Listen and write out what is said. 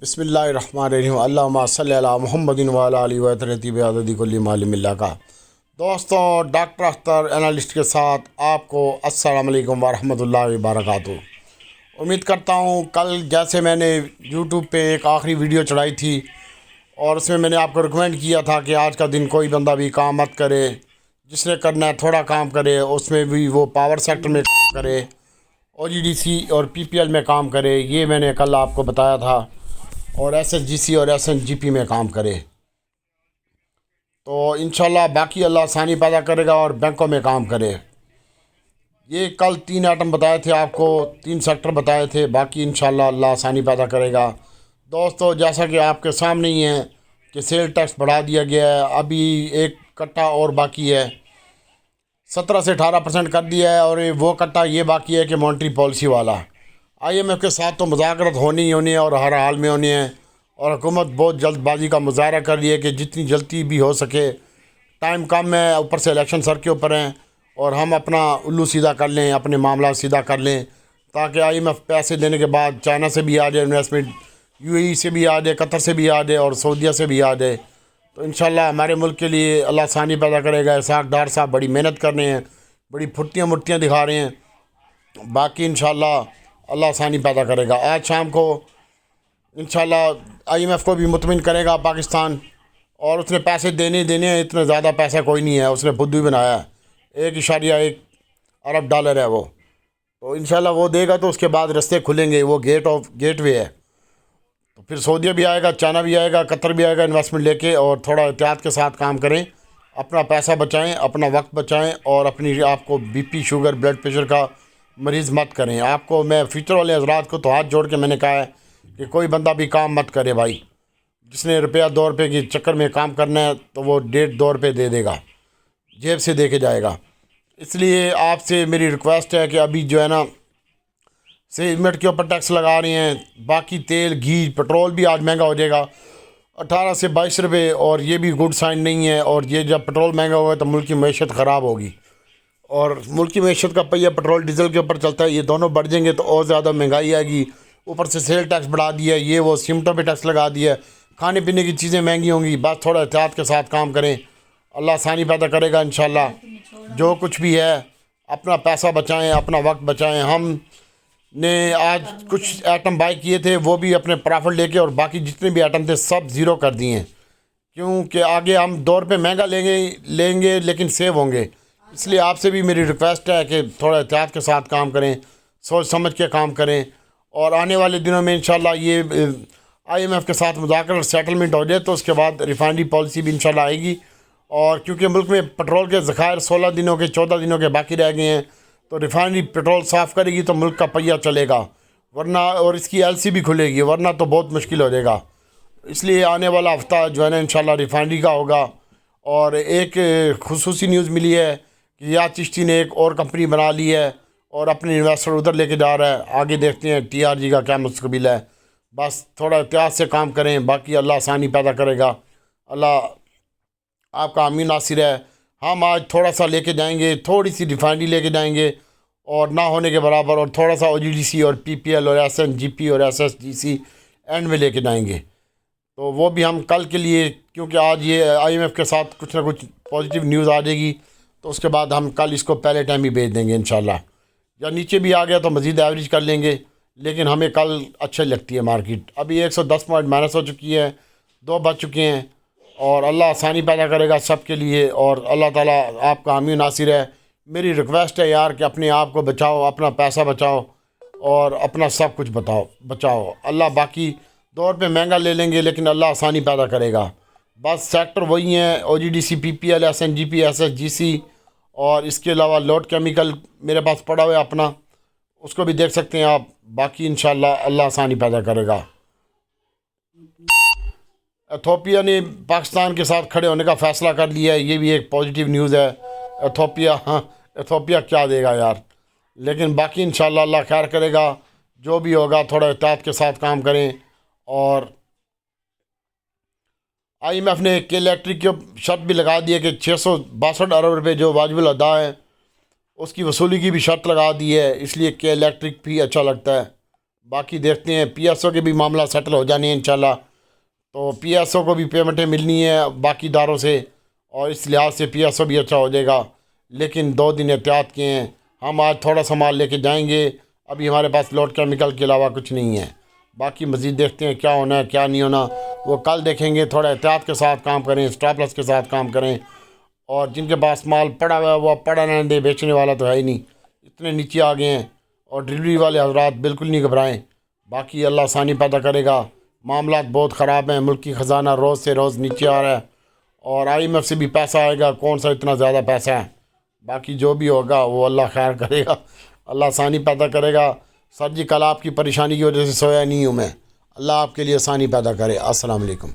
بسم اللہ الرحمن الرحیم اللہم صلی علی محمد وعلی آلہ و ترتیب عدد کل معلوم اللہ کا۔ دوستوں، ڈاکٹر اختر اینالسٹ کے ساتھ آپ کو السلام علیکم ورحمۃ اللہ وبرکاتہ۔ امید کرتا ہوں کل جیسے میں نے یوٹیوب پہ ایک آخری ویڈیو چڑھائی تھی اور اس میں میں نے آپ کو ریکمینڈ کیا تھا کہ آج کا دن کوئی بندہ بھی کام مت کرے، جس نے کرنا ہے تھوڑا کام کرے، اس میں بھی وہ پاور سیکٹر میں کام کرے، OGDC اور PPL میں کام کرے، یہ میں نے کل آپ کو بتایا تھا، اور SSGC اور SNGP میں کام کرے تو انشاءاللہ باقی اللہ آسانی پیدا کرے گا، اور بینکوں میں کام کرے۔ یہ کل 3 آئٹم بتائے تھے آپ کو، 3 سیکٹر بتائے تھے، باقی انشاءاللہ اللہ آسانی پیدا کرے گا۔ دوستو، جیسا کہ آپ کے سامنے ہی ہے کہ سیل ٹیکس بڑھا دیا گیا ہے، ابھی ایک کٹا اور باقی ہے، 17 سے 18% کر دیا ہے، اور وہ کٹا یہ باقی ہے کہ مانیٹری پالیسی والا۔ IMF کے ساتھ تو مذاکرات ہونی ہے اور ہر حال میں ہونی ہے، اور حکومت بہت جلد بازی کا مظاہرہ کر رہی ہے کہ جتنی جلدی بھی ہو سکے، ٹائم کم ہے، اوپر سے الیکشن سر کے اوپر ہیں، اور ہم اپنا الو سیدھا کر لیں، اپنے معاملات سیدھا کر لیں، تاکہ IMF پیسے دینے کے بعد چائنا سے بھی آ جائے انویسٹمنٹ، UAE سے بھی آ جائے، قطر سے بھی آ جائے، اور سعودیہ سے بھی آ جائے۔ تو انشاءاللہ ہمارے ملک کے لیے اللہ آسانی پیدا کرے گا۔ اسحاق ڈار صاحب بڑی محنت کر رہے ہیں، بڑی پھٹیاں مٹیاں دکھا رہے ہیں، باقی انشاءاللہ اللہ آسانی پیدا کرے گا۔ آج شام کو انشاءاللہ IMF کو بھی مطمئن کرے گا پاکستان، اور اس نے پیسے دینے ہیں، اتنے زیادہ پیسہ کوئی نہیں ہے، اس نے بدو ہی بنایا ہے، 1.1 ارب ڈالر ہے وہ، تو انشاءاللہ وہ دے گا تو اس کے بعد رستے کھلیں گے، وہ گیٹ وے ہے، تو پھر سعودیہ بھی آئے گا، چائنا بھی آئے گا، قطر بھی آئے گا انویسٹمنٹ لے کے، اور تھوڑا احتیاط کے ساتھ کام کریں، اپنا پیسہ بچائیں، اپنا وقت بچائیں، اور آپ کو BP شوگر بلڈ پریشر کا مریض مت کریں۔ آپ کو میں فیوچر والے حضرات کو تو ہاتھ جوڑ کے میں نے کہا ہے کہ کوئی بندہ بھی کام مت کرے بھائی، جس نے روپیہ 2 روپے کے چکر میں کام کرنا ہے تو وہ 1.5-2 روپے دے دے گا، جیب سے دے کے جائے گا۔ اس لیے آپ سے میری ریکویسٹ ہے کہ ابھی جو ہے نا سیمنٹ کے اوپر ٹیکس لگا رہے ہیں، باقی تیل، گھی، پٹرول بھی آج مہنگا ہو جائے گا 18 سے 22 روپے، اور یہ بھی گڈ سائن نہیں ہے، اور یہ جب پٹرول مہنگا ہوگا تو ملک کی معیشت خراب ہوگی، اور ملک کی معیشت کا پہیہ پٹرول ڈیزل کے اوپر چلتا ہے، یہ دونوں بڑھ جائیں گے تو اور زیادہ مہنگائی آئے گی، اوپر سے سیل ٹیکس بڑھا دیا ہے، یہ وہ سیمنٹوں پہ ٹیکس لگا دیا ہے، کھانے پینے کی چیزیں مہنگی ہوں گی۔ بس تھوڑا احتیاط کے ساتھ کام کریں، اللہ آسانی پیدا کرے گا انشاءاللہ۔ جو کچھ بھی ہے اپنا پیسہ بچائیں، اپنا وقت بچائیں۔ ہم نے آج کچھ آئٹم بائی کیے تھے، وہ بھی اپنے پرافٹ لے کے، اور باقی جتنے بھی آئٹم تھے سب زیرو کر دیے ہیں، کیونکہ آگے ہم 2 روپے مہنگا لیں گے لیکن سیو ہوں گے۔ اس لیے آپ سے بھی میری ریکویسٹ ہے کہ تھوڑا احتیاط کے ساتھ کام کریں، سوچ سمجھ کے کام کریں، اور آنے والے دنوں میں انشاءاللہ یہ IMF کے ساتھ مذاکرات اور سیٹلمنٹ ہو جائے تو اس کے بعد ریفائنری پالیسی بھی انشاءاللہ آئے گی، اور کیونکہ ملک میں پٹرول کے ذخائر 16 دنوں کے 14 دنوں کے باقی رہ گئے ہیں، تو ریفائنری پٹرول صاف کرے گی تو ملک کا پہیہ چلے گا، ورنہ اور اس کی LC بھی کھلے گی، ورنہ تو بہت مشکل ہو جائے گا۔ اس لیے آنے والا ہفتہ جو ہے نا انشاءاللہ ریفائنری کا ہوگا۔ اور ایک خصوصی نیوز ملی ہے کہ یاد چشتی نے ایک اور کمپنی بنا لی ہے، اور اپنے انویسٹر ادھر لے کے جا رہا ہے، آگے دیکھتے ہیں TRG کا کیا مستقبل ہے۔ بس تھوڑا احتیاط سے کام کریں، باقی اللہ آسانی پیدا کرے گا۔ اللہ آپ کا امین ناصر ہے۔ ہم آج تھوڑا سا لے کے جائیں گے، تھوڑی سی ریفائنری لے کے جائیں گے، اور نہ ہونے کے برابر، اور تھوڑا سا OGDC اور PPL اور SNGP اور SSGC اینڈ میں لے کے جائیں گے، تو وہ بھی ہم کل کے لیے، کیونکہ آج یہ IMF کے ساتھ کچھ نہ کچھ پازیٹیو نیوز آ جائے گی، تو اس کے بعد ہم کل اس کو پہلے ٹائم ہی بھیج دیں گے انشاءاللہ، یا نیچے بھی آ گیا تو مزید ایوریج کر لیں گے، لیکن ہمیں کل اچھا لگتی ہے مارکیٹ۔ ابھی 110 پوائنٹ مائنس ہو چکی ہے، 2 بچ چکے ہیں، اور اللہ آسانی پیدا کرے گا سب کے لیے، اور اللہ تعالیٰ آپ کا حامی ناصر ہے۔ میری ریکویسٹ ہے یار کہ اپنے آپ کو بچاؤ، اپنا پیسہ بچاؤ، اور اپنا سب کچھ بچاؤ۔ اللہ باقی 2 روپے مہنگا لے لیں گے لیکن اللہ آسانی پیدا کرے گا۔ بس سیکٹر وہی ہیں، OGDC PPL SNGP SSGC، اور اس کے علاوہ لوڈ کیمیکل میرے پاس پڑا ہوا ہے اپنا، اس کو بھی دیکھ سکتے ہیں آپ۔ باقی انشاءاللہ اللہ آسانی پیدا کرے گا۔ ایتھوپیا نے پاکستان کے ساتھ کھڑے ہونے کا فیصلہ کر لیا ہے، یہ بھی ایک پازیٹیو نیوز ہے۔ ایتھوپیا کیا دے گا یار، لیکن باقی انشاءاللہ اللہ خیر کرے گا، جو بھی ہوگا تھوڑا احتیاط کے ساتھ کام کریں۔ اور IMF نے کے الیکٹرک کی شرط بھی لگا دی ہے کہ 662 ارب روپے جو واجب الادا ہے اس کی وصولی کی بھی شرط لگا دی ہے، اس لیے کے الیکٹرک بھی اچھا لگتا ہے۔ باقی دیکھتے ہیں پی ایس او کے بھی معاملہ سیٹل ہو جانے ہیں انشاءاللہ، تو پی ایس او کو بھی پیمنٹیں ملنی ہیں باقی اداروں سے، اور اس لحاظ سے پی ایس او بھی اچھا ہو جائے گا۔ لیکن 2 دن احتیاط کے ہیں، ہم آج تھوڑا سا مال لے کے جائیں گے، ابھی ہمارے پاس لوڈ کیمیکل کے علاوہ کچھ نہیں ہے، باقی مزید دیکھتے ہیں کیا ہونا ہے کیا نہیں ہونا، وہ کل دیکھیں گے۔ تھوڑا احتیاط کے ساتھ کام کریں، اسٹاپ لاس کے ساتھ کام کریں، اور جن کے پاس مال پڑا ہوا ہے وہ پڑا رہنے دے، بیچنے والا تو ہے ہی نہیں، اتنے نیچے آ گئے ہیں، اور ڈلیوری والے حضرات بالکل نہیں گھبرائیں، باقی اللہ آسانی پیدا کرے گا۔ معاملات بہت خراب ہیں، ملکی خزانہ روز سے روز نیچے آ رہا ہے، اور آئی ایم ایف سے بھی پیسہ آئے گا، کون سا اتنا زیادہ پیسہ ہے، باقی جو بھی ہوگا وہ اللہ خیر کرے گا، اللہ آسانی پیدا کرے گا۔ سر جی کل آپ کی پریشانی کی وجہ سے سویا نہیں ہوں میں، اللہ آپ کے لیے آسانی پیدا کرے۔ السلام علیکم۔